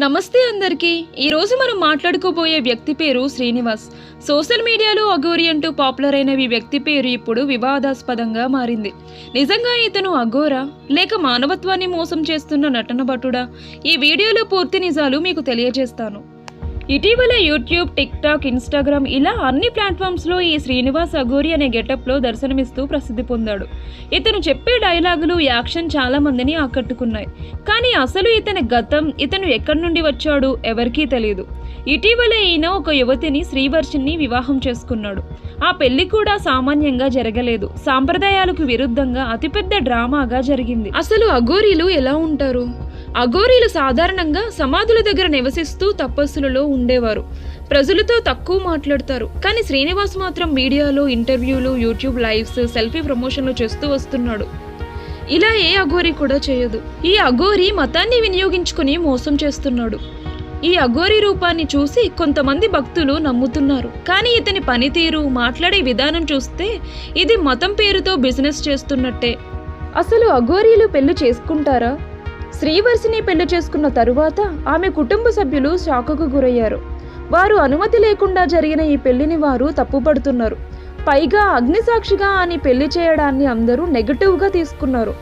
నమస్తే అందరికీ. ఈరోజు మనం మాట్లాడుకోబోయే వ్యక్తి పేరు శ్రీనివాస్. సోషల్ మీడియాలో అఘోరి అంటూ పాపులర్ అయిన ఈ వ్యక్తి పేరు ఇప్పుడు వివాదాస్పదంగా మారింది. నిజంగా ఇతను అఘోరా లేక మానవత్వాన్ని మోసం చేస్తున్న నటన భటుడా? ఈ వీడియోలో పూర్తి నిజాలు మీకు తెలియజేస్తాను. ఇటీవల యూట్యూబ్, టిక్టాక్, ఇన్స్టాగ్రామ్ ఇలా అన్ని ప్లాట్ఫామ్స్లో ఈ శ్రీనివాస్ అఘోరి అనే గెటప్లో దర్శనమిస్తూ ప్రసిద్ధి పొందాడు. ఇతను చెప్పే డైలాగులు, యాక్షన్ చాలా మందిని ఆకట్టుకున్నాయి. కానీ అసలు ఇతని గతం, ఇతను ఎక్కడి నుండి వచ్చాడు ఎవరికీ తెలియదు. ఇటీవల ఈయన ఒక యువతిని, శ్రీవర్షిని వివాహం చేసుకున్నాడు. ఆ పెళ్లి కూడా సామాన్యంగా జరగలేదు. సాంప్రదాయాలకు విరుద్ధంగా అతిపెద్ద డ్రామాగా జరిగింది. అసలు అఘోరీలు ఎలా ఉంటారు? అఘోరీలు సాధారణంగా సమాధుల దగ్గర నివసిస్తూ తపస్సులలో ఉండేవారు. ప్రజలతో తక్కువ మాట్లాడతారు. కానీ శ్రీనివాస్ మాత్రం మీడియాలో ఇంటర్వ్యూలు, యూట్యూబ్ లైవ్స్, సెల్ఫీ ప్రమోషన్లు చేస్తూ వస్తున్నాడు. ఇలా ఏ అఘోరి కూడా చేయదు. ఈ అఘోరి మతాన్ని వినియోగించుకుని మోసం చేస్తున్నాడు. ఈ అఘోరి రూపాన్ని చూసి కొంతమంది భక్తులు నమ్ముతున్నారు. కానీ ఇతని పనితీరు, మాట్లాడే విధానం చూస్తే ఇది మతం పేరుతో బిజినెస్ చేస్తున్నట్టే. అసలు అఘోరీలు పెళ్లి చేసుకుంటారా? శ్రీవర్షిని పెళ్లి చేసుకున్న తరువాత ఆమె కుటుంబ సభ్యులు షాకుకు గురయ్యారు. వారు అనుమతి లేకుండా జరిగిన ఈ పెళ్లిని వారు తప్పుపడుతున్నారు. పైగా అగ్నిసాక్షిగా అని పెళ్లి చేయడాన్ని అందరూ నెగటివ్గా తీసుకున్నారు.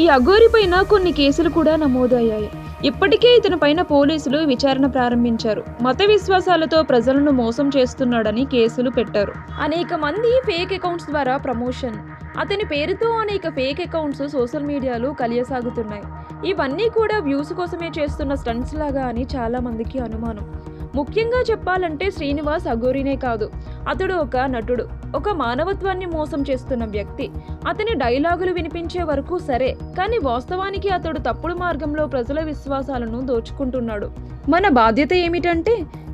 ఈ అఘోరి పైన కొన్ని కేసులు కూడా నమోదయ్యాయి. ఇప్పటికే ఇతని పైన పోలీసులు విచారణ ప్రారంభించారు. మత విశ్వాసాలతో ప్రజలను మోసం చేస్తున్నాడని కేసులు పెట్టారు. అనేక మంది ఫేక్ అకౌంట్స్ ద్వారా ప్రమోషన్, అతని పేరుతో అనేక ఫేక్ అకౌంట్స్ సోషల్ మీడియాలో కలియసాగుతున్నాయి. ఇవన్నీ కూడా వ్యూస్ కోసమే చేస్తున్న స్టంట్స్ లాగా అని చాలా మందికి అనుమానం. ముఖ్యంగా చెప్పాలంటే శ్రీనివాస్ అఘోరినే కాదు, అతడు ఒక నటుడు, ఒక మానవత్వాన్ని మోసం చేస్తున్న వ్యక్తి. అతని డైలాగులు వినిపించే వరకు సరే, కానీ వాస్తవానికి అతడు తప్పుడు మార్గంలో ప్రజల విశ్వాసాలను దోచుకుంటున్నాడు. మన బాధ్యత ఏమిటంటే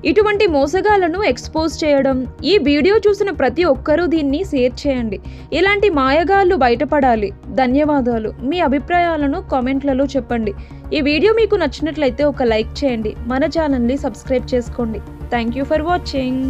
ఇటువంటి మోసగాళ్లను ఎక్స్పోజ్ చేయడం. ఈ వీడియో చూసిన ప్రతి ఒక్కరూ దీన్ని షేర్ చేయండి. ఇలాంటి మాయగాళ్ళు బయటపడాలి. ధన్యవాదాలు. మీ అభిప్రాయాలను కామెంట్లలో చెప్పండి. ఈ వీడియో మీకు నచ్చినట్లయితే ఒక లైక్ చేయండి. మన ఛానల్ని సబ్స్క్రైబ్ చేసుకోండి. Thank you for watching.